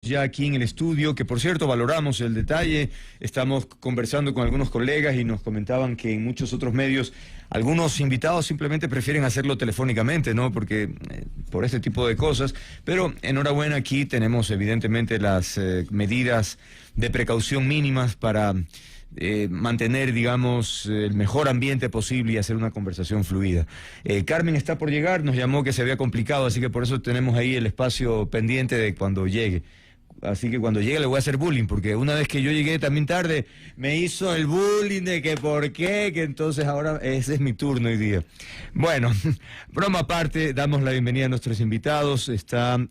Ya aquí en el estudio, que por cierto valoramos el detalle, estamos conversando con algunos colegas y nos comentaban que en muchos otros medios algunos invitados simplemente prefieren hacerlo telefónicamente, ¿no? Porque por este tipo de cosas, pero enhorabuena, aquí tenemos evidentemente las medidas de precaución mínimas para mantener, digamos, el mejor ambiente posible y hacer una conversación fluida. Carmen está por llegar, nos llamó que se había complicado, así que por eso tenemos ahí el espacio pendiente de cuando llegue. Así que cuando llegue le voy a hacer bullying, porque una vez que yo llegué también tarde, me hizo el bullying de que por qué, que entonces ahora ese es mi turno hoy día. Bueno, broma aparte, damos la bienvenida a nuestros invitados. Está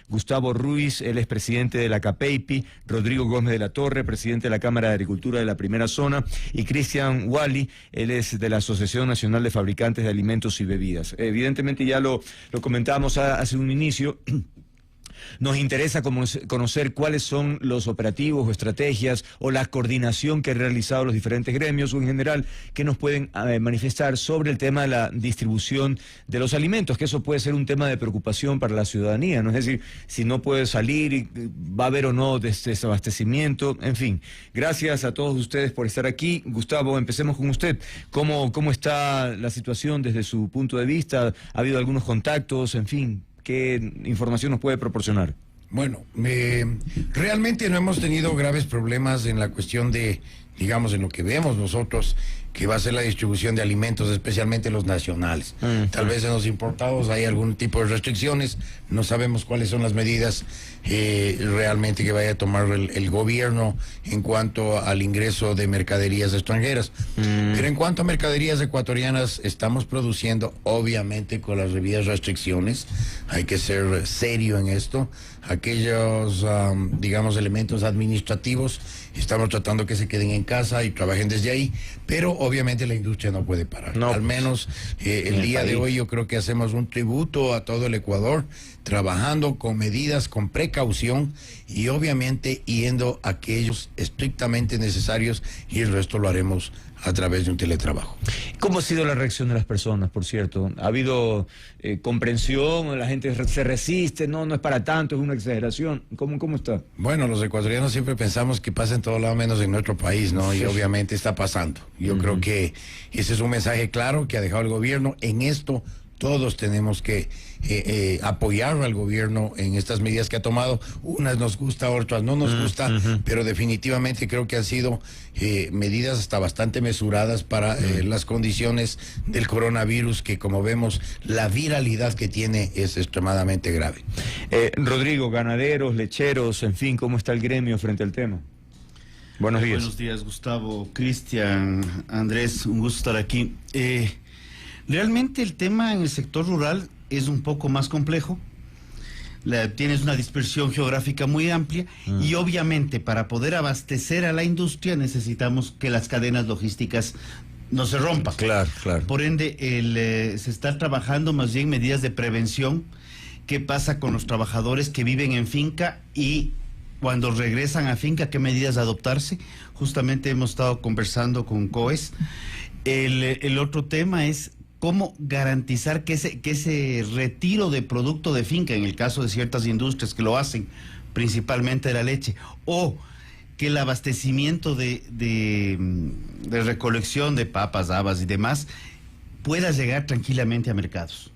Gustavo Ruiz, él es presidente de la CAPEIPI, Rodrigo Gómez de la Torre, presidente de la Cámara de Agricultura de la Primera Zona, y Cristian Wally, él es de la Asociación Nacional de Fabricantes de Alimentos y Bebidas. Evidentemente ya lo comentábamos hace un inicio. Nos interesa conocer cuáles son los operativos o estrategias o la coordinación que han realizado los diferentes gremios o en general que nos pueden manifestar sobre el tema de la distribución de los alimentos, que eso puede ser un tema de preocupación para la ciudadanía, ¿no? Es decir, si no puede salir, va a haber o no desabastecimiento, en fin. Gracias a todos ustedes por estar aquí. Gustavo, empecemos con usted. ¿Cómo está la situación desde su punto de vista? ¿Ha habido algunos contactos? En fin, ¿qué información nos puede proporcionar? Bueno, realmente no hemos tenido graves problemas en la cuestión de, digamos, en lo que vemos nosotros, que va a ser la distribución de alimentos, especialmente los nacionales. Tal vez en los importados hay algún tipo de restricciones, no sabemos cuáles son las medidas realmente que vaya a tomar el gobierno en cuanto al ingreso de mercaderías extranjeras. Pero en cuanto a mercaderías ecuatorianas, estamos produciendo, obviamente, con las debidas restricciones. Hay que ser serio en esto. Aquellos, digamos, elementos administrativos, estamos tratando que se queden en casa y trabajen desde ahí, pero obviamente la industria no puede parar. No, al menos el día de hoy yo creo que hacemos un tributo a todo el Ecuador, trabajando con medidas, con precaución y obviamente yendo a aquellos estrictamente necesarios, y el resto lo haremos a través de un teletrabajo. ¿Cómo ha sido la reacción de las personas, por cierto? ¿Ha habido comprensión? ¿La gente se resiste? No es para tanto, es una exageración. ¿Cómo está? Bueno, los ecuatorianos siempre pensamos que pasa en todo lado menos en nuestro país, ¿no? Y obviamente está pasando. Yo creo que ese es un mensaje claro que ha dejado el gobierno. En esto todos tenemos que apoyar al gobierno en estas medidas que ha tomado. Unas nos gusta, otras no nos gusta, pero definitivamente creo que han sido medidas hasta bastante mesuradas para las condiciones del coronavirus, que como vemos, la viralidad que tiene es extremadamente grave. Rodrigo, ganaderos, lecheros, en fin, ¿cómo está el gremio frente al tema? Buenos días. Buenos días, Gustavo, Cristian, Andrés, un gusto estar aquí. Realmente el tema en el sector rural es un poco más complejo. Tienes una dispersión geográfica muy amplia y obviamente para poder abastecer a la industria necesitamos que las cadenas logísticas no se rompan. Claro. Por ende, se está trabajando más bien medidas de prevención. ¿Qué pasa con los trabajadores que viven en finca y cuando regresan a finca, qué medidas adoptarse? Justamente hemos estado conversando con COES. El otro tema es cómo garantizar que ese retiro de producto de finca, en el caso de ciertas industrias que lo hacen, principalmente de la leche, o que el abastecimiento de recolección de papas, habas y demás pueda llegar tranquilamente a mercados.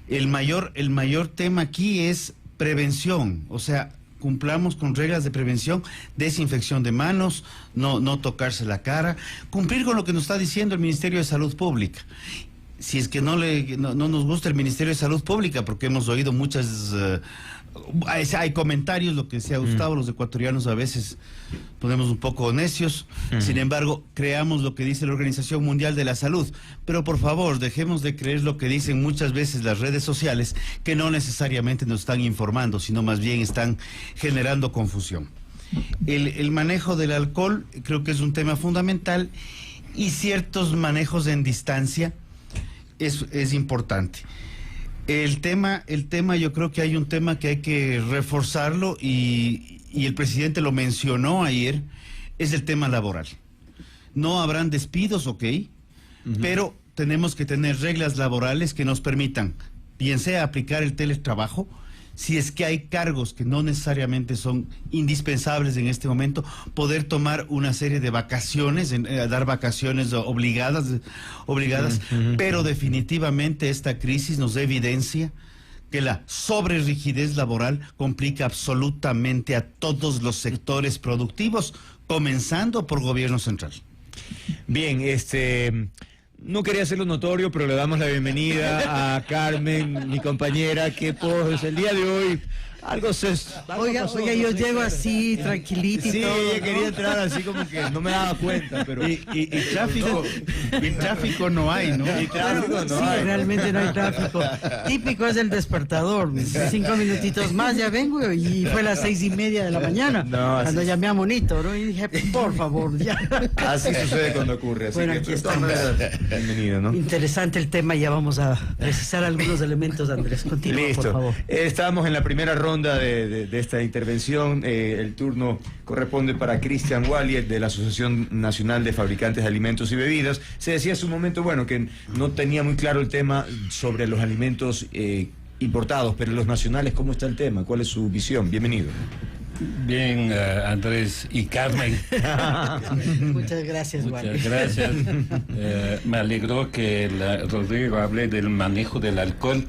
El mayor tema aquí es prevención, o sea, cumplamos con reglas de prevención, desinfección de manos, no tocarse la cara, cumplir con lo que nos está diciendo el Ministerio de Salud Pública. Si es que no nos gusta el Ministerio de Salud Pública, porque hemos oído muchas... hay comentarios, lo que decía Gustavo, los ecuatorianos a veces ponemos un poco necios. Sin embargo, creamos lo que dice la Organización Mundial de la Salud. Pero por favor, dejemos de creer lo que dicen muchas veces las redes sociales, que no necesariamente nos están informando, sino más bien están generando confusión. El manejo del alcohol creo que es un tema fundamental, y ciertos manejos en distancia es importante. El tema, yo creo que hay un tema que hay que reforzarlo, y el presidente lo mencionó ayer, es el tema laboral. No habrán despidos, ok, pero tenemos que tener reglas laborales que nos permitan, bien sea aplicar el teletrabajo, si es que hay cargos que no necesariamente son indispensables en este momento, poder tomar una serie de vacaciones, dar vacaciones obligadas, pero definitivamente esta crisis nos evidencia que la sobrerigidez laboral complica absolutamente a todos los sectores productivos, comenzando por gobierno central. Bien, no quería hacerlo notorio, pero le damos la bienvenida a Carmen, mi compañera, que pues el día de hoy algo se... Oiga, yo llego así, tranquilito y sí, todo, ella ¿no? quería entrar así como que no me daba cuenta, pero... Y tráfico no hay, ¿no? Y tráfico no Sí, hay. realmente no hay tráfico. Típico es el despertador. 5 minutitos más ya vengo y fue las 6:30 de la mañana. No, cuando así- llamé a Monito, ¿no? Y dije, por favor, ya. Así sucede cuando ocurre, así Bueno, que aquí de todas estamos. maneras, bienvenido, ¿no? Interesante el tema, ya vamos a precisar algunos elementos, Andrés. Continúa, por Listo. favor. Estamos en la primera ronda de esta intervención. El turno corresponde para Cristian Walliet de la Asociación Nacional de Fabricantes de Alimentos y Bebidas. Se decía hace un momento, bueno, que no tenía muy claro el tema sobre los alimentos importados, pero los nacionales, ¿cómo está el tema? ¿Cuál es su visión? Bienvenido. Bien, Andrés y Carmen, Muchas gracias, muchas Juan. gracias. Me alegró que Rodrigo hable del manejo del alcohol.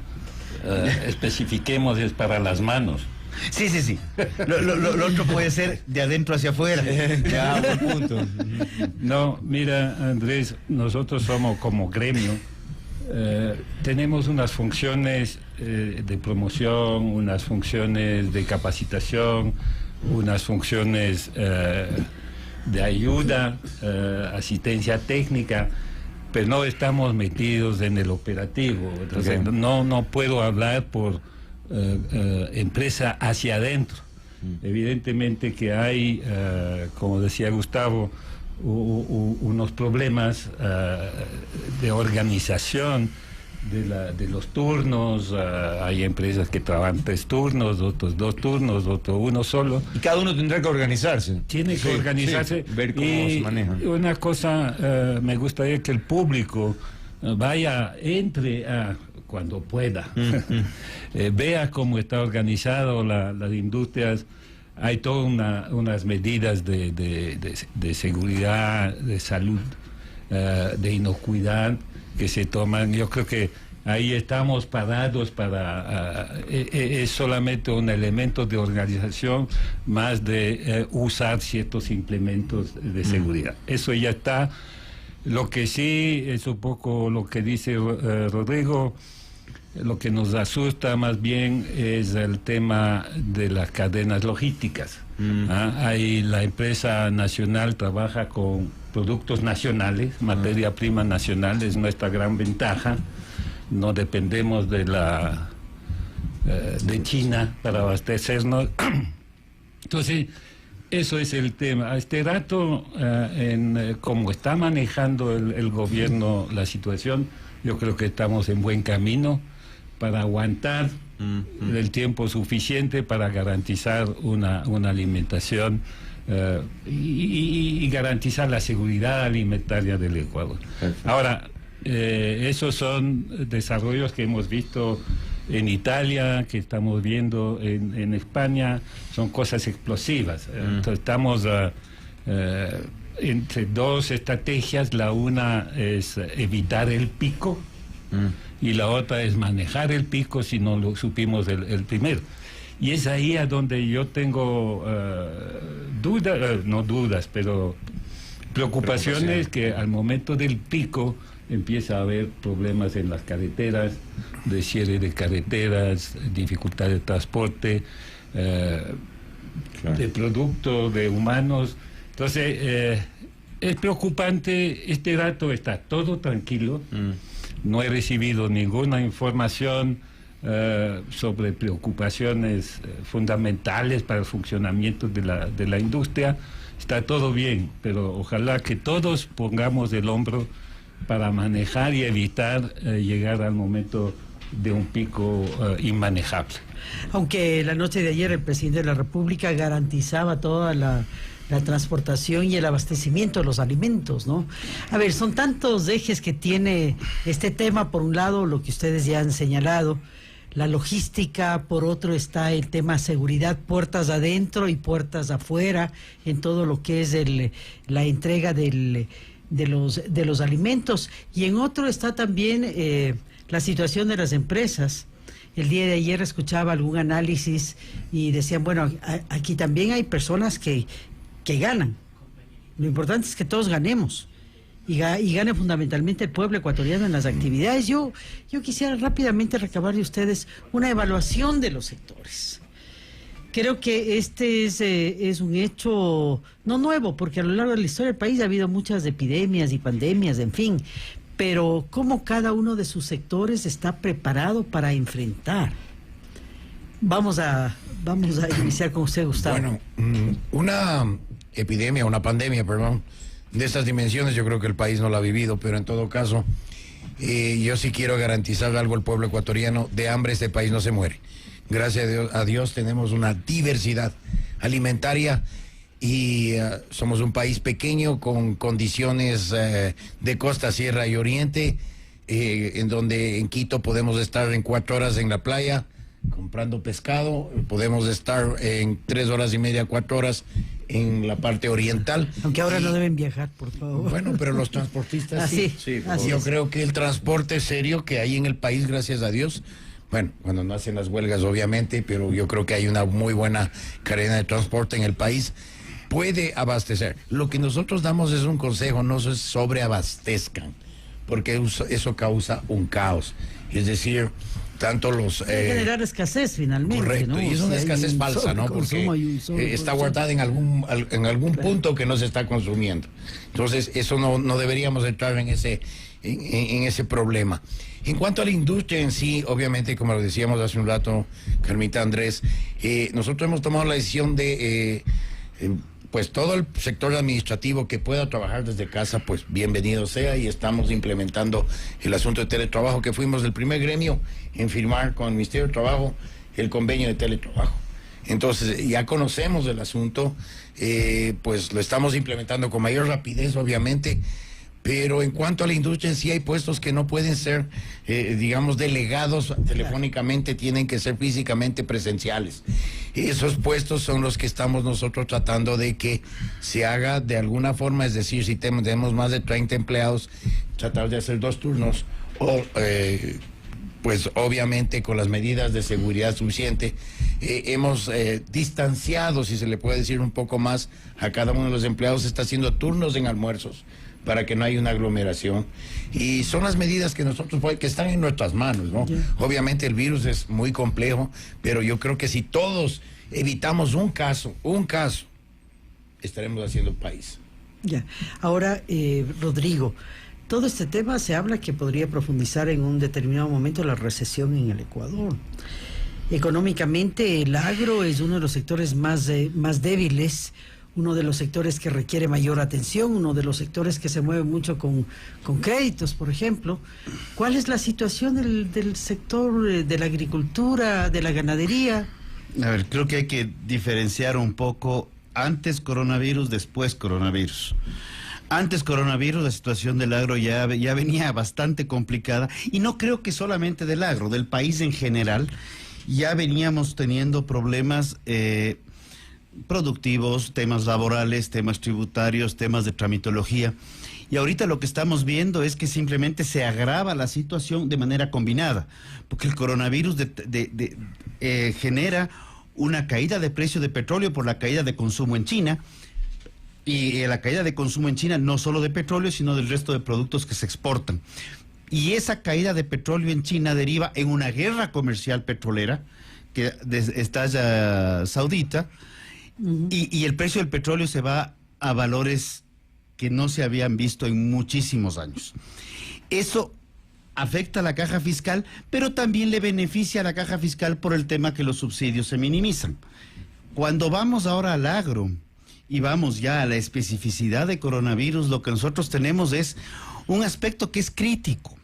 Especifiquemos, es para las manos. Sí. Lo otro puede ser de adentro hacia afuera. Ya, buen punto. No, mira, Andrés, nosotros somos como gremio, tenemos unas funciones de promoción, unas funciones de capacitación, unas funciones de ayuda, asistencia técnica, pero no estamos metidos en el operativo. Entonces, Ok. no puedo hablar por empresa hacia adentro. Evidentemente que hay, como decía Gustavo, unos problemas de organización de los turnos. Hay empresas que trabajan 3 turnos, otros 2 turnos, otro uno solo. Y cada uno tendrá que organizarse. Tiene que Sí, organizarse. sí, ver cómo y se maneja. una cosa, me gustaría que el público entre cuando pueda, vea cómo está organizado las industrias. Hay todas unas medidas de seguridad, de salud, de inocuidad que se toman. Yo creo que ahí estamos parados es solamente un elemento de organización más de usar ciertos implementos de seguridad. Eso ya está. Lo que sí es un poco lo que dice Rodrigo. Lo que nos asusta más bien es el tema de las cadenas logísticas. Ahí la empresa nacional trabaja con productos nacionales, materia prima nacional, es nuestra gran ventaja. No dependemos de China para abastecernos. Entonces, eso es el tema. A este rato, como está manejando el gobierno la situación, yo creo que estamos en buen camino para aguantar el tiempo suficiente para garantizar una alimentación y garantizar la seguridad alimentaria del Ecuador. Perfecto. Ahora, esos son desarrollos que hemos visto en Italia, que estamos viendo en España, son cosas explosivas. Entonces, estamos entre 2 estrategias. La una es evitar el pico y la otra es manejar el pico si no lo supimos el primero. Y es ahí a donde yo tengo no dudas, pero preocupaciones que al momento del pico empieza a haber problemas en las carreteras, de cierre de carreteras, dificultad de transporte, de productos, de humanos. Entonces, es preocupante. Este dato está todo tranquilo. No he recibido ninguna información sobre preocupaciones fundamentales para el funcionamiento de la industria. Está todo bien, pero ojalá que todos pongamos el hombro para manejar y evitar llegar al momento de un pico inmanejable. Aunque la noche de ayer el presidente de la República garantizaba toda la transportación y el abastecimiento de los alimentos, ¿no? A ver, son tantos ejes que tiene este tema. Por un lado, lo que ustedes ya han señalado, logística, por otro está el tema seguridad, puertas adentro y puertas afuera, en todo lo que es la entrega de los alimentos, y en otro está también la situación de las empresas. El día de ayer escuchaba algún análisis y decían, bueno, aquí también hay personas que ganan. Lo importante es que todos ganemos y gane fundamentalmente el pueblo ecuatoriano en las actividades. Yo quisiera rápidamente recabar de ustedes una evaluación de los sectores. Creo que este es un hecho no nuevo, porque a lo largo de la historia del país ha habido muchas epidemias y pandemias, en fin, pero cómo cada uno de sus sectores está preparado para enfrentar. Vamos a iniciar con usted, Gustavo. Bueno, una epidemia, una pandemia, perdón, de estas dimensiones yo creo que el país no la ha vivido, pero en todo caso, yo sí quiero garantizar algo al pueblo ecuatoriano: de hambre este país no se muere. Gracias a Dios tenemos una diversidad alimentaria y somos un país pequeño con condiciones de costa, sierra y oriente, en donde en Quito podemos estar en 4 horas en la playa comprando pescado, podemos estar en 3 horas y media, 4 horas en la parte oriental. Aunque ahora no deben viajar, por favor. Bueno, pero los transportistas sí. Yo creo que el transporte serio que hay en el país, gracias a Dios, bueno, cuando no hacen las huelgas obviamente, pero yo creo que hay una muy buena cadena de transporte en el país, puede abastecer. Lo que nosotros damos es un consejo: no se sobreabastezcan, porque eso causa un caos. Es decir, tanto los... generar escasez finalmente. Correcto, ¿no? Y es una escasez falsa, ¿no? Porque está guardada en algún punto que no se está consumiendo. Entonces, eso no deberíamos entrar en ese problema. En cuanto a la industria en sí, obviamente, como lo decíamos hace un rato, Carmita, Andrés, nosotros hemos tomado la decisión de... pues todo el sector administrativo que pueda trabajar desde casa, pues bienvenido sea, y estamos implementando el asunto de teletrabajo, que fuimos el primer gremio en firmar con el Ministerio de Trabajo el convenio de teletrabajo. Entonces ya conocemos el asunto, pues lo estamos implementando con mayor rapidez, obviamente, pero en cuanto a la industria en sí, hay puestos que no pueden ser, digamos, delegados telefónicamente, tienen que ser físicamente presenciales. Esos puestos son los que estamos nosotros tratando de que se haga de alguna forma, es decir, si tenemos más de 30 empleados, tratar de hacer 2 turnos, o pues obviamente con las medidas de seguridad suficiente, hemos distanciado, si se le puede decir, un poco más a cada uno de los empleados. Está haciendo turnos en almuerzos para que no haya una aglomeración, y son las medidas que nosotros que están en nuestras manos, ¿no? Obviamente el virus es muy complejo, pero yo creo que si todos evitamos un caso, estaremos haciendo país. Ya. Ahora, Rodrigo, todo este tema se habla que podría profundizar en un determinado momento la recesión en el Ecuador. Económicamente, el agro es uno de los sectores más débiles, uno de los sectores que requiere mayor atención, uno de los sectores que se mueve mucho con créditos, por ejemplo. ¿Cuál es la situación del sector de la agricultura, de la ganadería? A ver, creo que hay que diferenciar un poco antes coronavirus, después coronavirus. Antes coronavirus, la situación del agro ya venía bastante complicada, y no creo que solamente del agro, del país en general. Ya veníamos teniendo problemas productivos, temas laborales, temas tributarios, temas de tramitología. Y ahorita lo que estamos viendo es que simplemente se agrava la situación de manera combinada, porque el coronavirus genera una caída de precio de petróleo por la caída de consumo en China, y la caída de consumo en China no solo de petróleo, sino del resto de productos que se exportan. Y esa caída de petróleo en China deriva en una guerra comercial petrolera que estalla Saudita, y el precio del petróleo se va a valores que no se habían visto en muchísimos años. Eso afecta a la caja fiscal, pero también le beneficia a la caja fiscal por el tema que los subsidios se minimizan. Cuando vamos ahora al agro y vamos ya a la especificidad de coronavirus, lo que nosotros tenemos es un aspecto que es crítico.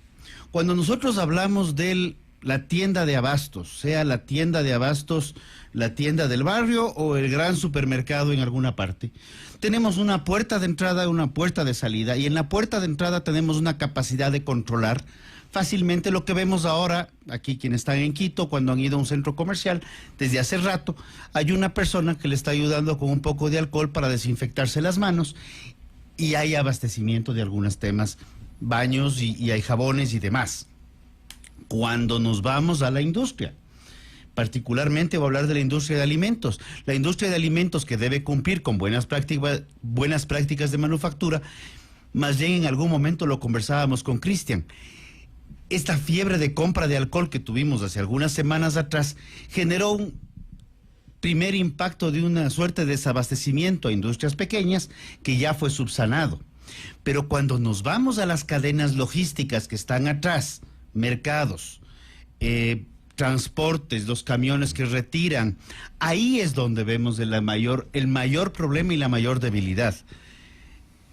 Cuando nosotros hablamos de la tienda de abastos, sea la tienda de abastos, la tienda del barrio o el gran supermercado en alguna parte, tenemos una puerta de entrada y una puerta de salida, y en la puerta de entrada tenemos una capacidad de controlar fácilmente lo que vemos ahora, aquí quienes están en Quito, cuando han ido a un centro comercial, desde hace rato, hay una persona que le está ayudando con un poco de alcohol para desinfectarse las manos, y hay abastecimiento de algunos temas, baños y hay jabones y demás. Cuando nos vamos a la industria, particularmente voy a hablar de la industria de alimentos. La industria de alimentos, que debe cumplir con buenas prácticas de manufactura, más bien en algún momento lo conversábamos con Cristian. Esta fiebre de compra de alcohol que tuvimos hace algunas semanas atrás generó un primer impacto de una suerte de desabastecimiento a industrias pequeñas que ya fue subsanado. Pero cuando nos vamos a las cadenas logísticas que están atrás, mercados, transportes, los camiones que retiran, ahí es donde vemos el mayor problema y la mayor debilidad.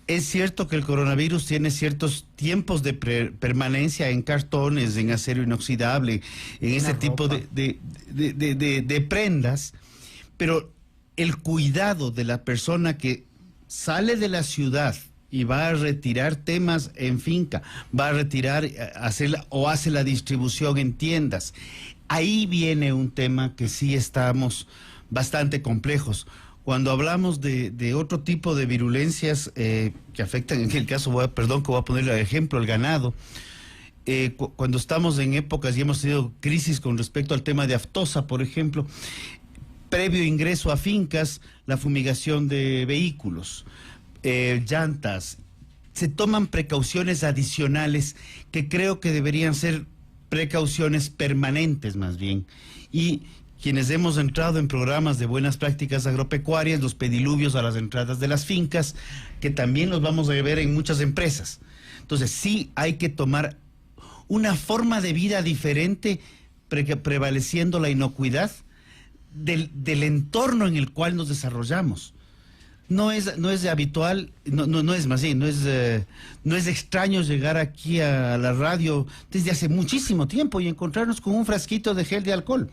Es cierto que el coronavirus tiene ciertos tiempos de permanencia en cartones, en acero inoxidable, en ese tipo de prendas, pero el cuidado de la persona que sale de la ciudad y va a retirar temas en finca, va a retirar, hace la distribución en tiendas. Ahí viene un tema que sí estamos bastante complejos. Cuando hablamos de otro tipo de virulencias que afectan, en el caso, que voy a ponerle de ejemplo, el ganado, cuando estamos en épocas y hemos tenido crisis con respecto al tema de aftosa, por ejemplo, previo ingreso a fincas, la fumigación de vehículos, llantas, se toman precauciones adicionales que creo que deberían ser precauciones permanentes más bien. Y quienes hemos entrado en programas de buenas prácticas agropecuarias, los pediluvios a las entradas de las fincas, que también los vamos a ver en muchas empresas. Entonces sí hay que tomar una forma de vida diferente, prevaleciendo la inocuidad del entorno en el cual nos desarrollamos. No es habitual, no es extraño llegar aquí a la radio desde hace muchísimo tiempo y encontrarnos con un frasquito de gel de alcohol.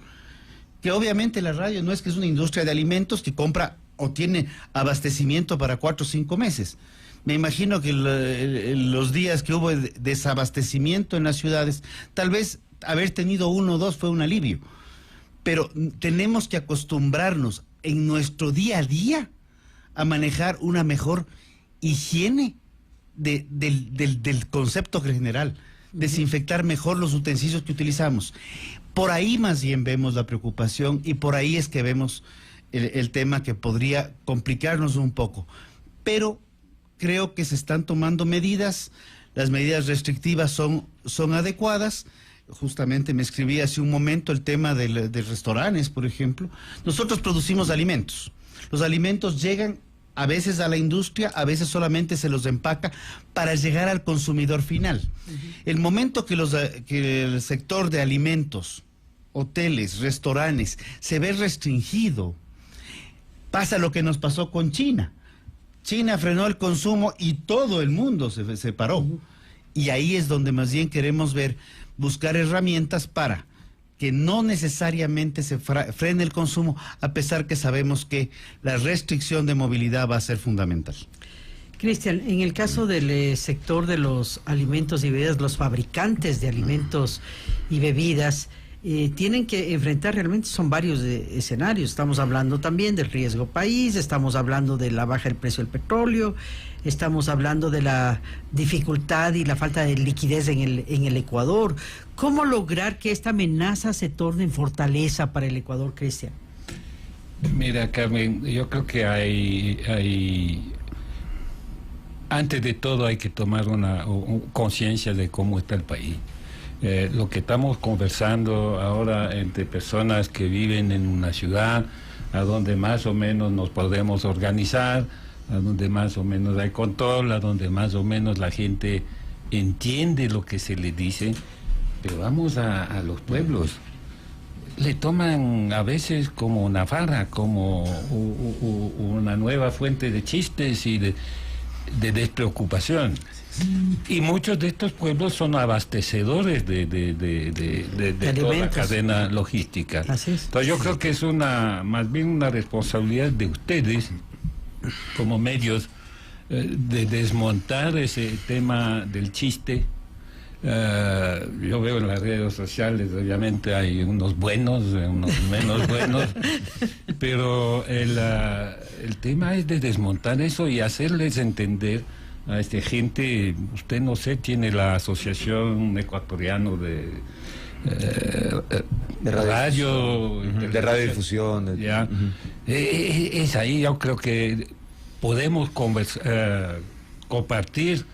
Que obviamente la radio no es que es una industria de alimentos que compra o tiene abastecimiento para 4 o 5 meses. Me imagino que los días que hubo desabastecimiento en las ciudades, tal vez haber tenido 1 o 2 fue un alivio. Pero tenemos que acostumbrarnos en nuestro día a día a manejar una mejor higiene del concepto general, desinfectar mejor los utensilios que utilizamos. Por ahí más bien vemos la preocupación y por ahí es que vemos el tema que podría complicarnos un poco. Pero creo que se están tomando medidas, las medidas restrictivas son adecuadas. Justamente me escribí hace un momento el tema de restaurantes, por ejemplo. Nosotros producimos alimentos. Los alimentos llegan a veces a la industria, a veces solamente se los empaca para llegar al consumidor final. El momento que el sector de alimentos, hoteles, restaurantes, se ve restringido, pasa lo que nos pasó con China. China frenó el consumo y todo el mundo se paró. Y ahí es donde más bien queremos buscar herramientas para que no necesariamente se frene el consumo, a pesar que sabemos que la restricción de movilidad va a ser fundamental. Cristian, en el caso del sector de los alimentos y bebidas, los fabricantes de alimentos y bebidas tienen que enfrentar realmente, son varios escenarios. Estamos hablando también del riesgo país, estamos hablando de la baja del precio del petróleo, estamos hablando de la dificultad y la falta de liquidez en el Ecuador. ¿Cómo lograr que esta amenaza se torne en fortaleza para el Ecuador, Cristian? Mira, Carmen, yo creo que hay antes de todo hay que tomar una conciencia de cómo está el país. Lo que estamos conversando ahora entre personas que viven en una ciudad a donde más o menos nos podemos organizar, a donde más o menos hay control, a donde más o menos la gente entiende lo que se le dice, pero vamos a los pueblos. Le toman a veces como una farra, como una nueva fuente de chistes y de despreocupación. Y muchos de estos pueblos son abastecedores de toda la cadena logística. Así es. Entonces yo creo que es más bien una responsabilidad de ustedes como medios de desmontar ese tema del chiste, Yo veo en las redes sociales, obviamente hay unos buenos, unos menos buenos, pero el tema es de desmontar eso y hacerles entender a esta gente. Usted, no sé, tiene la Asociación Ecuatoriana de radio, de radiodifusión. Ya. Es ahí, yo creo que podemos compartir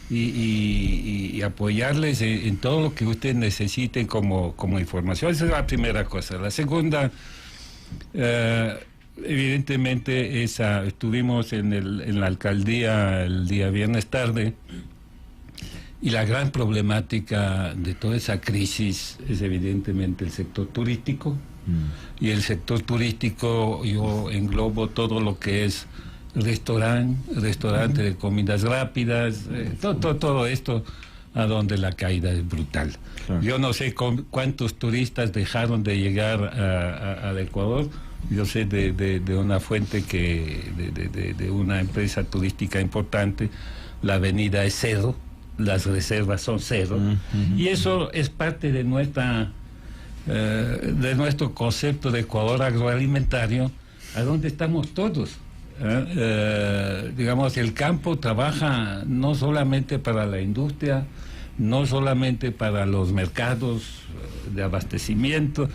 y apoyarles en todo lo que ustedes necesiten como información. Esa es la primera cosa. La segunda, evidentemente, estuvimos en la alcaldía el día viernes tarde, y la gran problemática de toda esa crisis es evidentemente el sector turístico. Y el sector turístico, yo englobo todo lo que es restaurante de comidas rápidas, todo esto, a donde la caída es brutal. Claro. Yo no sé cuántos turistas dejaron de llegar al Ecuador. Yo sé de una fuente de una empresa turística importante, la avenida es cero, las reservas son cero, y eso es parte de nuestro concepto de Ecuador agroalimentario, a donde estamos todos. Digamos, el campo trabaja no solamente para la industria, no solamente para los mercados de abastecimiento,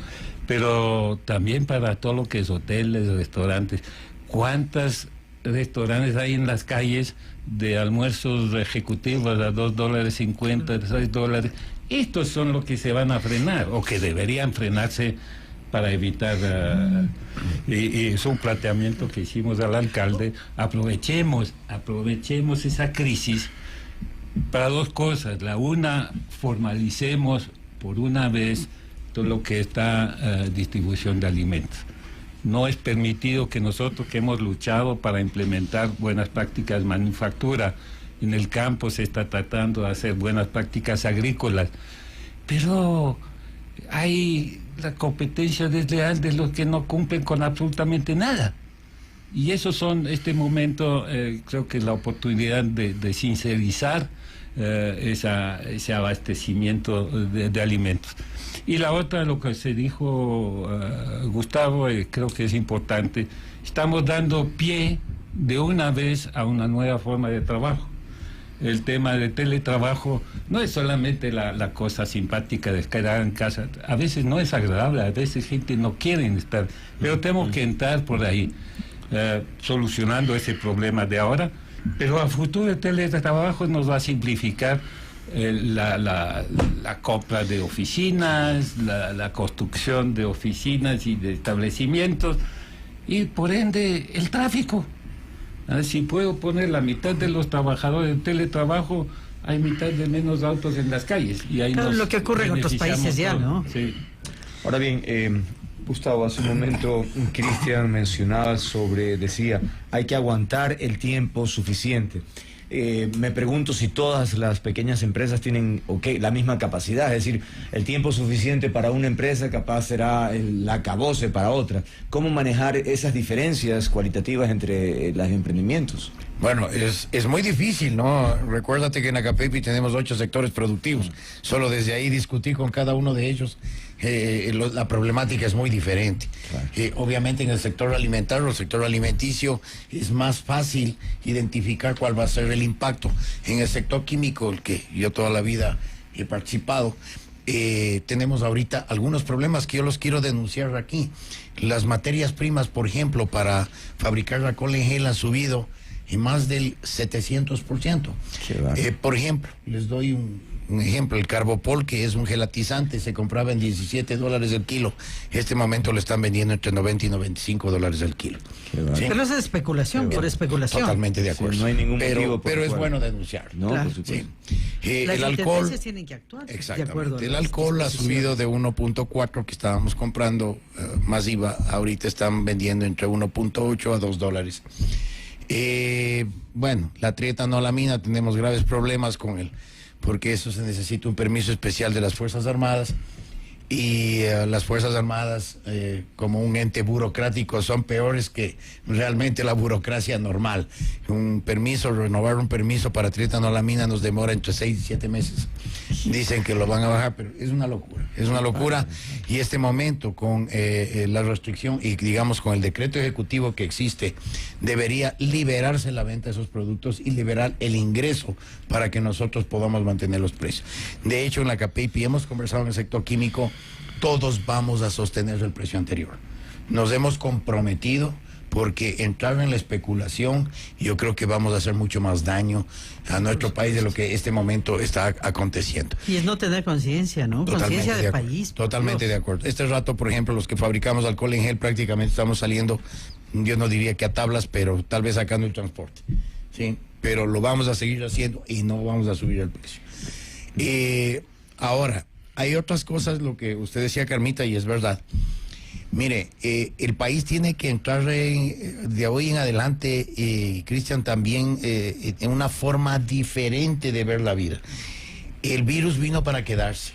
pero también para todo lo que es hoteles, restaurantes. ¿Cuántos restaurantes hay en las calles de almuerzos ejecutivos a $2.50, $6? Estos son los que se van a frenar, o que deberían frenarse, para evitar, y es un planteamiento que hicimos al alcalde. Aprovechemos esa crisis para dos cosas. La una, formalicemos por una vez todo lo que está distribución de alimentos. No es permitido que nosotros, que hemos luchado para implementar buenas prácticas de manufactura, en el campo se está tratando de hacer buenas prácticas agrícolas, pero hay la competencia desleal de los que no cumplen con absolutamente nada. Y esos son, este momento, creo que es la oportunidad de sincerizar ese abastecimiento de alimentos. Y la otra, lo que se dijo Gustavo, creo que es importante. Estamos dando pie de una vez a una nueva forma de trabajo. El tema de teletrabajo no es solamente la cosa simpática de quedar en casa. A veces no es agradable, a veces gente no quiere estar, pero tenemos que entrar por ahí, solucionando ese problema de ahora. Pero a futuro el teletrabajo nos va a simplificar la compra de oficinas, la construcción de oficinas y de establecimientos, y por ende el tráfico. Si puedo poner la mitad de los trabajadores en teletrabajo, hay mitad de menos autos en las calles. Y ahí claro, lo que ocurre en otros países ya, ¿no? Sí. Ahora bien, Gustavo, hace un momento Cristian mencionaba decía, hay que aguantar el tiempo suficiente. Me pregunto si todas las pequeñas empresas tienen la misma capacidad, es decir, el tiempo suficiente para una empresa capaz será el acabose para otra. ¿Cómo manejar esas diferencias cualitativas entre los emprendimientos? Bueno, es muy difícil, ¿no? Recuérdate que en Acapepi tenemos 8 sectores productivos. Solo desde ahí discutí con cada uno de ellos. La problemática es muy diferente. Claro. Obviamente en el sector alimentario, el sector alimenticio, es más fácil identificar cuál va a ser el impacto. En el sector químico, el que yo toda la vida he participado, tenemos ahorita algunos problemas que yo los quiero denunciar aquí. Las materias primas, por ejemplo, para fabricar alcohol en gel han subido en más del 700%. Por ejemplo, les doy un ejemplo, el Carbopol, que es un gelatizante, se compraba en $17 el kilo. Este momento lo están vendiendo entre $90 y $95 el kilo. ¿Sí? Pero es especulación, por especulación. Totalmente de acuerdo. Sí, no hay ningún motivo pero es bueno denunciar. No, claro. por supuesto. Sí. Las El alcohol tienen que actuar. Exactamente. De acuerdo, el alcohol ha subido de 1.4 que estábamos comprando masiva, ahorita están vendiendo entre 1.8 a $2. Bueno, la trietanolamina tenemos graves problemas con él, porque eso se necesita un permiso especial de las Fuerzas Armadas. y las Fuerzas Armadas como un ente burocrático son peores que realmente la burocracia normal. Renovar un permiso para trietanolamina nos demora entre 6 y 7 meses. Dicen que lo van a bajar, pero es una locura, y este momento con la restricción y digamos con el decreto ejecutivo que existe, debería liberarse la venta de esos productos y liberar el ingreso para que nosotros podamos mantener los precios. De hecho, en la CAPEIPI hemos conversado en el sector químico, todos vamos a sostener el precio anterior. Nos hemos comprometido, porque entrar en la especulación, yo creo que vamos a hacer mucho más daño a nuestro país de lo que este momento está aconteciendo. Y es no tener conciencia, ¿no? Conciencia del país. Totalmente de acuerdo. Este rato, por ejemplo, los que fabricamos alcohol en gel prácticamente estamos saliendo, yo no diría que a tablas, pero tal vez sacando el transporte, ¿sí? Pero lo vamos a seguir haciendo y no vamos a subir el precio. Ahora, hay otras cosas, lo que usted decía, Carmita, y es verdad. Mire, el país tiene que entrar de hoy en adelante, Cristian, también en una forma diferente de ver la vida. El virus vino para quedarse.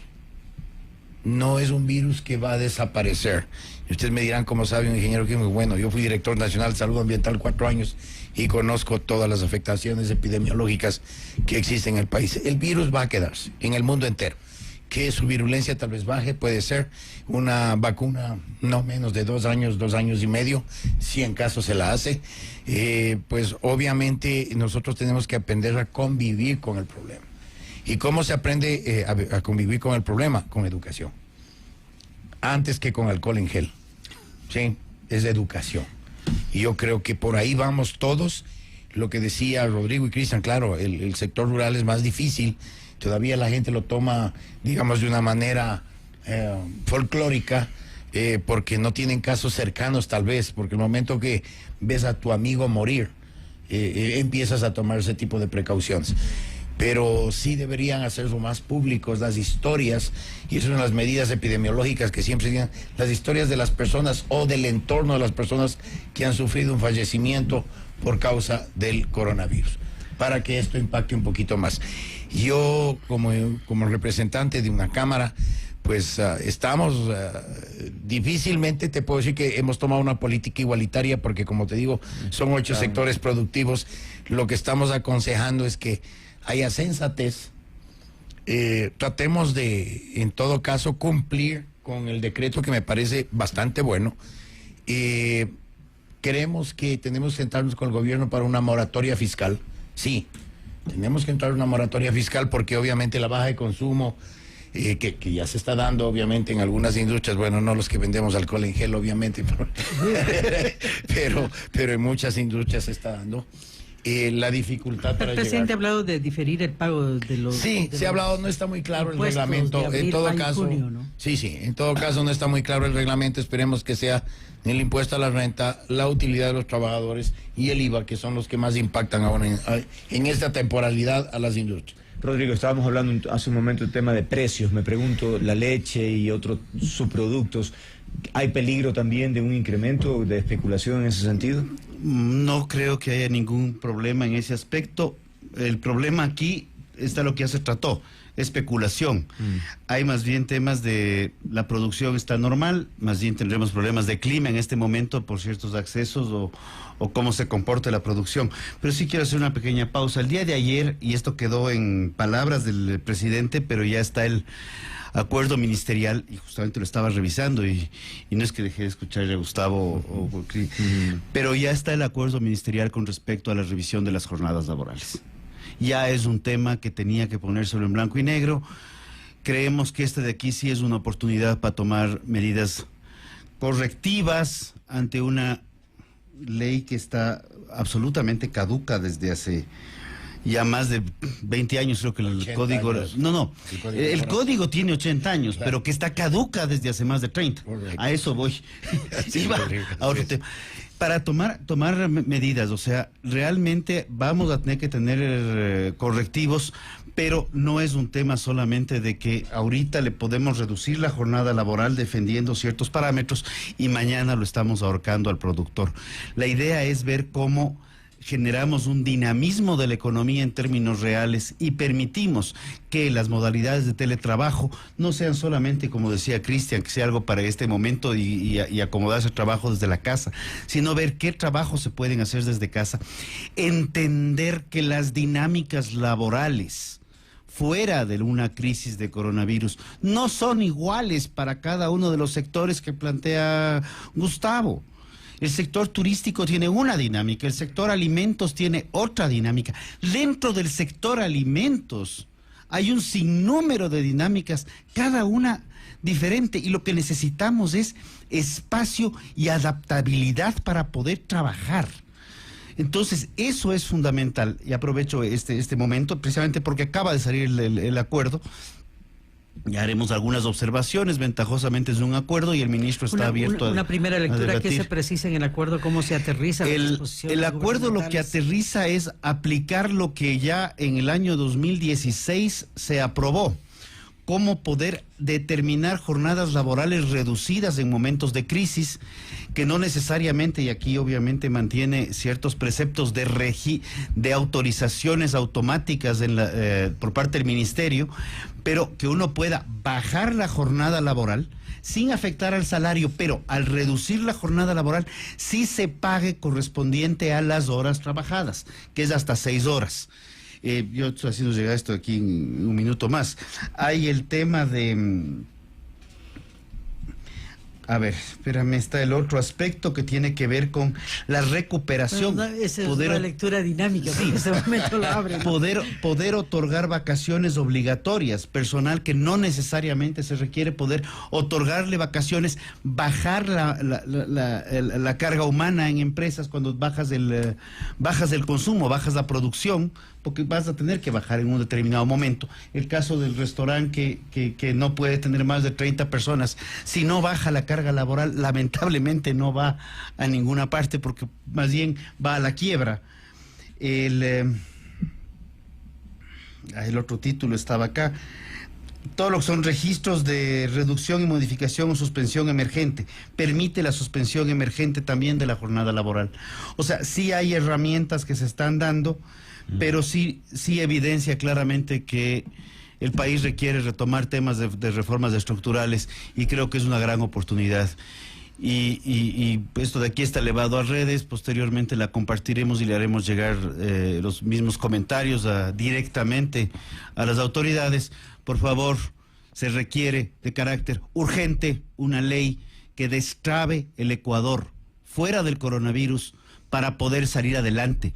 No es un virus que va a desaparecer. Y ustedes me dirán, ¿cómo sabe un ingeniero químico? Bueno, yo fui director nacional de salud ambiental 4 años y conozco todas las afectaciones epidemiológicas que existen en el país. El virus va a quedarse en el mundo entero. Que su virulencia tal vez baje, puede ser una vacuna no menos de 2 años, 2 años y medio, si en caso se la hace. Pues obviamente nosotros tenemos que aprender a convivir con el problema. ¿Y cómo se aprende a convivir con el problema? Con educación. Antes que con alcohol en gel. Sí, es educación. Y yo creo que por ahí vamos todos. Lo que decía Rodrigo y Cristian, claro, el sector rural es más difícil. Todavía la gente lo toma, digamos, de una manera folclórica, porque no tienen casos cercanos tal vez, porque el momento que ves a tu amigo morir, empiezas a tomar ese tipo de precauciones. Pero sí deberían hacerlo más públicos las historias, y eso son las medidas epidemiológicas que siempre se digan, las historias de las personas o del entorno de las personas que han sufrido un fallecimiento por causa del coronavirus, para que esto impacte un poquito más. Yo, como representante de una cámara, pues estamos, difícilmente te puedo decir que hemos tomado una política igualitaria, porque como te digo, son 8 sectores productivos. Lo que estamos aconsejando es que haya sensatez, tratemos de, en todo caso, cumplir con el decreto que me parece bastante bueno. Creemos que tenemos que sentarnos con el gobierno para una moratoria fiscal, sí. Tenemos que entrar en una moratoria fiscal porque obviamente la baja de consumo que ya se está dando obviamente en algunas industrias, bueno, no los que vendemos alcohol en gel obviamente, pero en muchas industrias se está dando. La dificultad para el presidente llegar. ha hablado de diferir el pago de los... Sí, se ha hablado, no está muy claro el reglamento. Abril, en todo mayo, caso, junio, ¿no? sí, en todo caso no está muy claro el reglamento. Esperemos que sea el impuesto a la renta, la utilidad de los trabajadores y el IVA, que son los que más impactan ahora en esta temporalidad a las industrias. Rodrigo, estábamos hablando hace un momento del tema de precios. Me pregunto, la leche y otros subproductos, ¿hay peligro también de un incremento de especulación en ese sentido? No creo que haya ningún problema en ese aspecto. El problema aquí está lo que ya se trató, especulación. Hay más bien temas de la producción está normal, más bien tendremos problemas de clima en este momento por ciertos accesos o cómo se comporta la producción. Pero sí quiero hacer una pequeña pausa. El día de ayer, y esto quedó en palabras del presidente, pero ya está el acuerdo ministerial, y justamente lo estaba revisando, y no es que dejé de escuchar a Gustavo, pero ya está el acuerdo ministerial con respecto a la revisión de las jornadas laborales. Ya es un tema que tenía que ponérselo en blanco y negro. Creemos que este de aquí sí es una oportunidad para tomar medidas correctivas ante una ley que está absolutamente caduca desde hace ya más de 20 años, creo que el código... Años. No, el código tiene 80 años, claro, pero que está caduca desde hace más de 30. Correcto. A eso voy. Sí, Va a otro sí. tema. Para tomar medidas, o sea, realmente vamos a tener que tener correctivos, pero no es un tema solamente de que ahorita le podemos reducir la jornada laboral defendiendo ciertos parámetros y mañana lo estamos ahorcando al productor. La idea es ver cómo generamos un dinamismo de la economía en términos reales y permitimos que las modalidades de teletrabajo no sean solamente, como decía Cristian, que sea algo para este momento y acomodarse al trabajo desde la casa, sino ver qué trabajos se pueden hacer desde casa, entender que las dinámicas laborales fuera de una crisis de coronavirus no son iguales para cada uno de los sectores que plantea Gustavo. El sector turístico tiene una dinámica, el sector alimentos tiene otra dinámica. Dentro del sector alimentos hay un sinnúmero de dinámicas, cada una diferente, y lo que necesitamos es espacio y adaptabilidad para poder trabajar. Entonces, eso es fundamental, y aprovecho este momento precisamente porque acaba de salir el acuerdo. Ya haremos algunas observaciones, ventajosamente es un acuerdo y el ministro está abierto a una primera lectura, ¿qué se precisa en el acuerdo? ¿Cómo se aterriza? El acuerdo lo que aterriza es aplicar lo que ya en el año 2016 se aprobó, cómo poder determinar jornadas laborales reducidas en momentos de crisis, que no necesariamente, y aquí obviamente mantiene ciertos preceptos de autorizaciones automáticas por parte del ministerio, pero que uno pueda bajar la jornada laboral sin afectar al salario, pero al reducir la jornada laboral sí se pague correspondiente a las horas trabajadas, que es hasta 6 horas. Yo estoy haciendo llegar esto aquí en un minuto más. Hay el tema de... A ver, espérame, está el otro aspecto que tiene que ver con la recuperación. Esa es una lectura dinámica, sí. En este momento lo abre. Poder otorgar vacaciones obligatorias, personal que no necesariamente se requiere, poder otorgarle vacaciones, bajar la carga humana en empresas cuando bajas el consumo, bajas la producción, porque vas a tener que bajar en un determinado momento. El caso del restaurante que no puede tener más de 30 personas, si no baja la carga laboral, lamentablemente no va a ninguna parte, porque más bien va a la quiebra. El otro título estaba acá. Todo lo que son registros de reducción y modificación o suspensión emergente, permite la suspensión emergente también de la jornada laboral. O sea, sí hay herramientas que se están dando, pero sí evidencia claramente que el país requiere retomar temas de reformas estructurales, y creo que es una gran oportunidad. Y esto de aquí está elevado a redes, posteriormente la compartiremos y le haremos llegar los mismos comentarios directamente a las autoridades. Por favor, se requiere de carácter urgente una ley que destrabe el Ecuador fuera del coronavirus para poder salir adelante.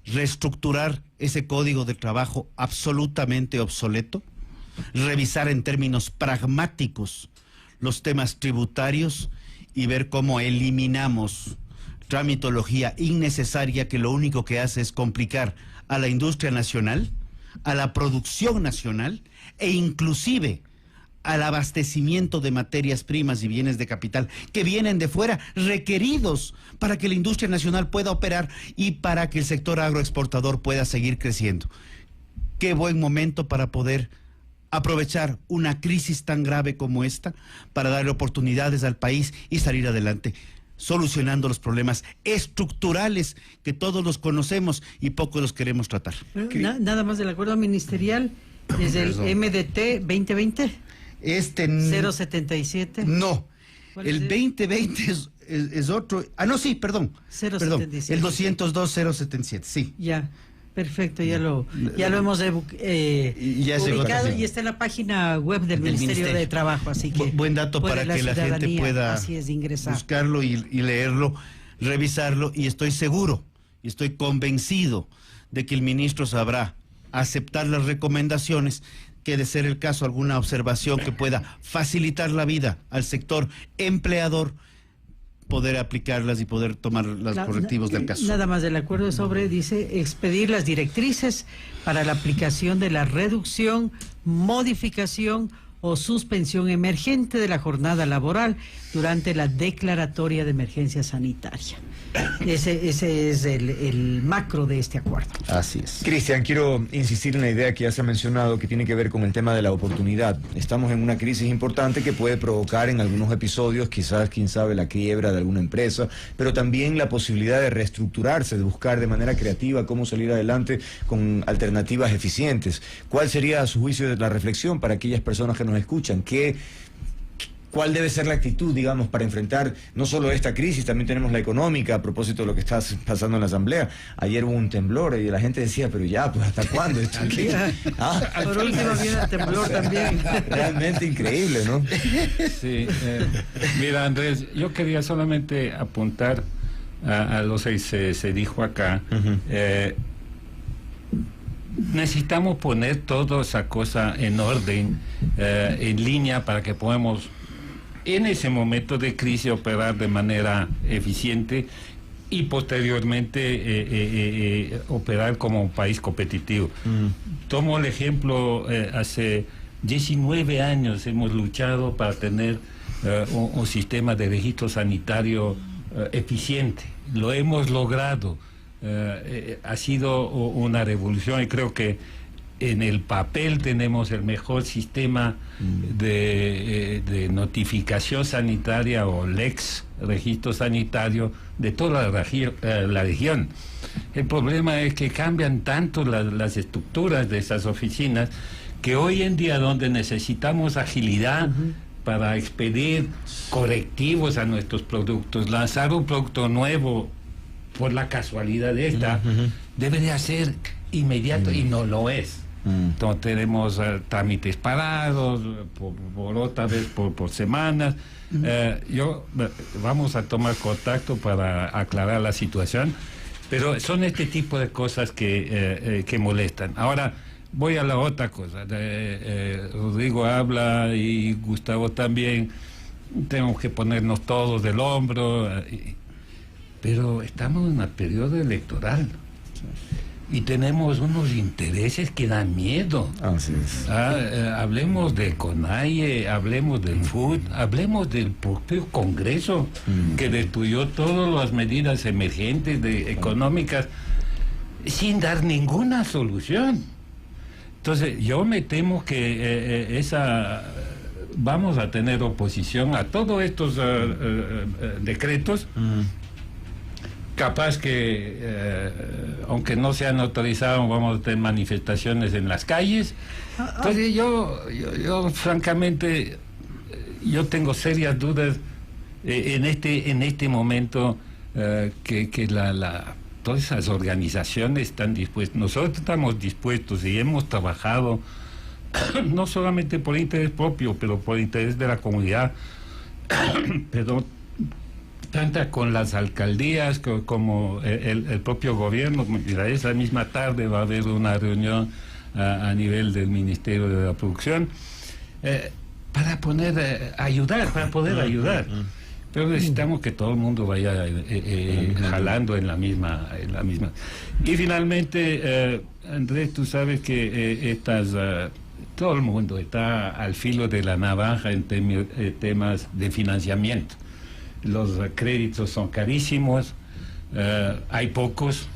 Reestructurar ese código de trabajo absolutamente obsoleto, revisar en términos pragmáticos los temas tributarios y ver cómo eliminamos tramitología innecesaria que lo único que hace es complicar a la industria nacional, a la producción nacional e inclusive al abastecimiento de materias primas y bienes de capital que vienen de fuera, requeridos para que la industria nacional pueda operar y para que el sector agroexportador pueda seguir creciendo. Qué buen momento para poder aprovechar una crisis tan grave como esta para darle oportunidades al país y salir adelante, solucionando los problemas estructurales que todos los conocemos y pocos los queremos tratar. Nada más del acuerdo ministerial, es el MDT 2020. 077. No, el es 2020 es otro. Ah, no, sí, perdón. 077. El 202-077, sí. Ya, perfecto, ya lo hemos publicado y está en la página web del Ministerio de Trabajo, así que... Buen dato para que la gente pueda buscarlo y leerlo, revisarlo, y estoy seguro, y estoy convencido de que el ministro sabrá aceptar las recomendaciones, que de ser el caso alguna observación que pueda facilitar la vida al sector empleador, poder aplicarlas y poder tomar los correctivos del caso. Nada más del acuerdo dice, expedir las directrices para la aplicación de la reducción, modificación o suspensión emergente de la jornada laboral durante la declaratoria de emergencia sanitaria. Ese es el macro de este acuerdo. Así es. Cristian, quiero insistir en la idea que ya se ha mencionado, que tiene que ver con el tema de la oportunidad. Estamos en una crisis importante que puede provocar en algunos episodios, quizás, quién sabe, la quiebra de alguna empresa, pero también la posibilidad de reestructurarse, de buscar de manera creativa cómo salir adelante con alternativas eficientes. ¿Cuál sería, a su juicio, la reflexión para aquellas personas que nos escuchan? ¿Cuál debe ser la actitud, digamos, para enfrentar no solo esta crisis? También tenemos la económica, a propósito de lo que está pasando en la Asamblea. Ayer hubo un temblor y la gente decía, pero ya, pues ¿hasta cuándo? Por último viene el temblor también. Realmente increíble, ¿no? Sí, mira, Andrés, yo quería solamente apuntar a lo que se dijo acá. Necesitamos poner toda esa cosa en orden, en línea, para que podamos en ese momento de crisis operar de manera eficiente y posteriormente operar como un país competitivo. Tomo el ejemplo, hace 19 años hemos luchado para tener un sistema de registro sanitario eficiente. Lo hemos logrado. Ha sido una revolución y creo que en el papel tenemos el mejor sistema de notificación sanitaria, o LEX, registro sanitario, de toda la región. El problema es que cambian tanto las estructuras de esas oficinas, que hoy en día, donde necesitamos agilidad para expedir correctivos a nuestros productos, lanzar un producto nuevo por la casualidad de esta, debería ser inmediato y no lo es. Entonces tenemos trámites parados por otra vez por semanas. Vamos a tomar contacto para aclarar la situación, pero son este tipo de cosas que molestan. Ahora voy a la otra cosa. Rodrigo habla y Gustavo también. Tenemos que ponernos todos del hombro, pero estamos en un periodo electoral. Y tenemos unos intereses que dan miedo. Así es. Hablemos del CONAIE, hablemos del FUT, hablemos del propio Congreso, que destruyó todas las medidas emergentes económicas sin dar ninguna solución. Entonces, yo me temo que vamos a tener oposición a todos estos decretos. Capaz que, aunque no sean autorizados, vamos a tener manifestaciones en las calles. Entonces yo francamente, yo tengo serias dudas en este momento, que todas esas organizaciones están dispuestas. Nosotros estamos dispuestos y hemos trabajado no solamente por interés propio, pero por interés de la comunidad, pero tanto con las alcaldías como el propio gobierno. Mira, esa misma tarde va a haber una reunión a nivel del Ministerio de la Producción para poder ayudar. Pero necesitamos que todo el mundo vaya jalando en la misma. Y finalmente, Andrés, tú sabes que todo el mundo está al filo de la navaja en temas de financiamiento. Los créditos son carísimos, hay pocos,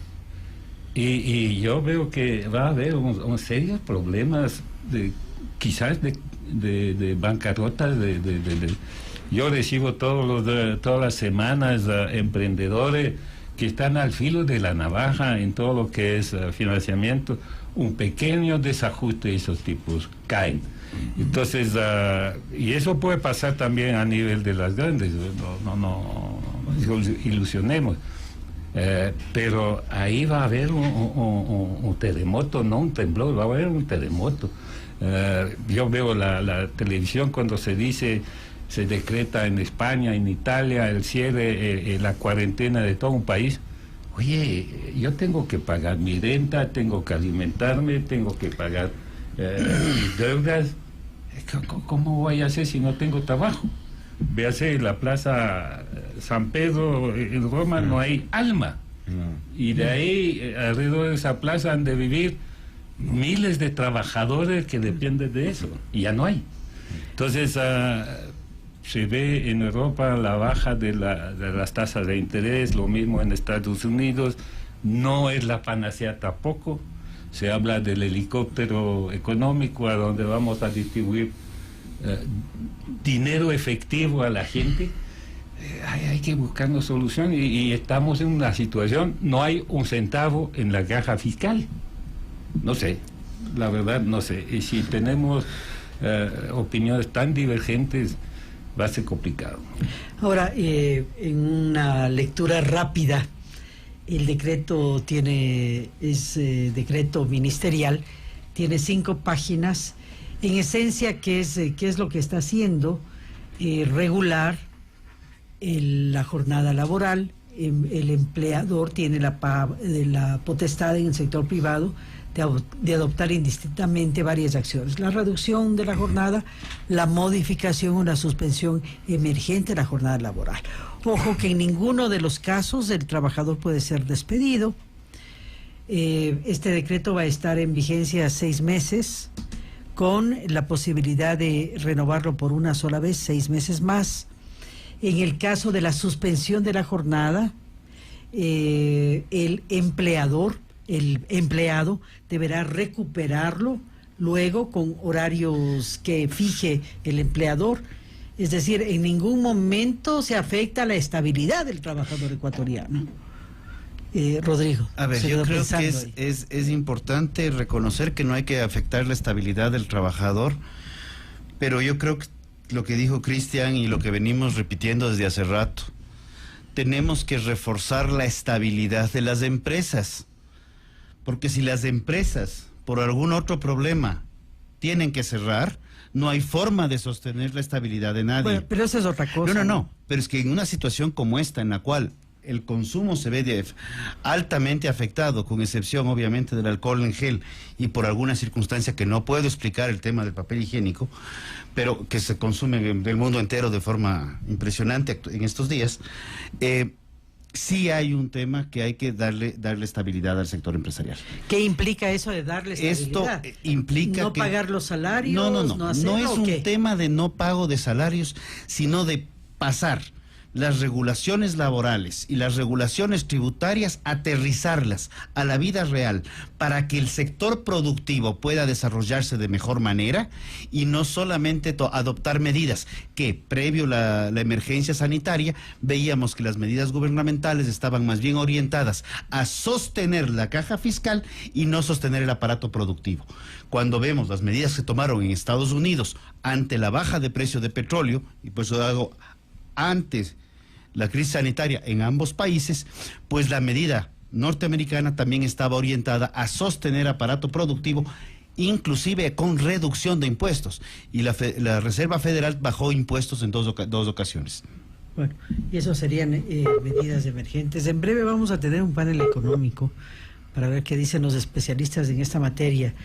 y yo veo que va a haber un serios problemas quizás de bancarrota. Yo recibo todas las semanas emprendedores que están al filo de la navaja en todo lo que es financiamiento. Un pequeño desajuste de esos tipos caen. Entonces, y eso puede pasar también a nivel de las grandes, no ilusionemos, pero ahí va a haber un terremoto, no un temblor, va a haber un terremoto. Yo veo la televisión cuando se decreta en España, en Italia, el cierre, la cuarentena de todo un país. Oye, yo tengo que pagar mi renta, tengo que alimentarme, tengo que pagar mis deudas. ¿Cómo voy a hacer si no tengo trabajo? Véase la Plaza San Pedro en Roma, no hay alma. Y de ahí, alrededor de esa plaza, han de vivir miles de trabajadores que dependen de eso. Y ya no hay. Entonces, se ve en Europa la baja de las tasas de interés, lo mismo en Estados Unidos. No es la panacea tampoco. Se habla del helicóptero económico a donde vamos a distribuir dinero efectivo a la gente. Hay que buscar una solución y estamos en una situación, no hay un centavo en la caja fiscal. No sé, la verdad no sé. Y si tenemos opiniones tan divergentes, va a ser complicado. Ahora, en una lectura rápida, el decreto es decreto ministerial, tiene 5 páginas. En esencia, ¿qué es lo que está haciendo? Regular la jornada laboral. El empleador tiene la potestad en el sector privado de adoptar indistintamente varias acciones: la reducción de la jornada, la modificación o la suspensión emergente de la jornada laboral. Ojo que en ninguno de los casos el trabajador puede ser despedido. Este decreto va a estar en vigencia 6 meses, con la posibilidad de renovarlo por una sola vez, 6 meses más. En el caso de la suspensión de la jornada, el empleado deberá recuperarlo luego con horarios que fije el empleador. Es decir, en ningún momento se afecta la estabilidad del trabajador ecuatoriano. Rodrigo. A ver, yo creo que es importante reconocer que no hay que afectar la estabilidad del trabajador, pero yo creo que lo que dijo Cristian y lo que venimos repitiendo desde hace rato, tenemos que reforzar la estabilidad de las empresas, porque si las empresas por algún otro problema tienen que cerrar, no hay forma de sostener la estabilidad de nadie. Bueno, pero eso es otra cosa. No, pero es que en una situación como esta, en la cual el consumo se ve altamente afectado, con excepción obviamente del alcohol en gel y por alguna circunstancia que no puedo explicar, el tema del papel higiénico, pero que se consume del mundo entero de forma impresionante en estos días, sí hay un tema que hay que darle estabilidad al sector empresarial. ¿Qué implica eso de darle estabilidad? Esto implica no pagar los salarios. No es un tema de no pago de salarios, sino de pasar las regulaciones laborales y las regulaciones tributarias, aterrizarlas a la vida real para que el sector productivo pueda desarrollarse de mejor manera y no solamente adoptar medidas que, previo a la emergencia sanitaria, veíamos que las medidas gubernamentales estaban más bien orientadas a sostener la caja fiscal y no sostener el aparato productivo. Cuando vemos las medidas que tomaron en Estados Unidos ante la baja de precio de petróleo, y por eso hago antes la crisis sanitaria en ambos países, pues la medida norteamericana también estaba orientada a sostener aparato productivo, inclusive con reducción de impuestos. Y la Reserva Federal bajó impuestos en dos ocasiones. Bueno, y eso serían medidas emergentes. En breve vamos a tener un panel económico para ver qué dicen los especialistas en esta materia.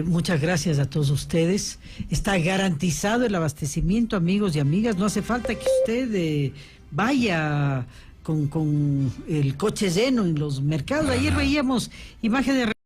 Muchas gracias a todos ustedes. Está garantizado el abastecimiento, amigos y amigas. No hace falta que usted vaya con el coche lleno en los mercados. Ayer veíamos imágenes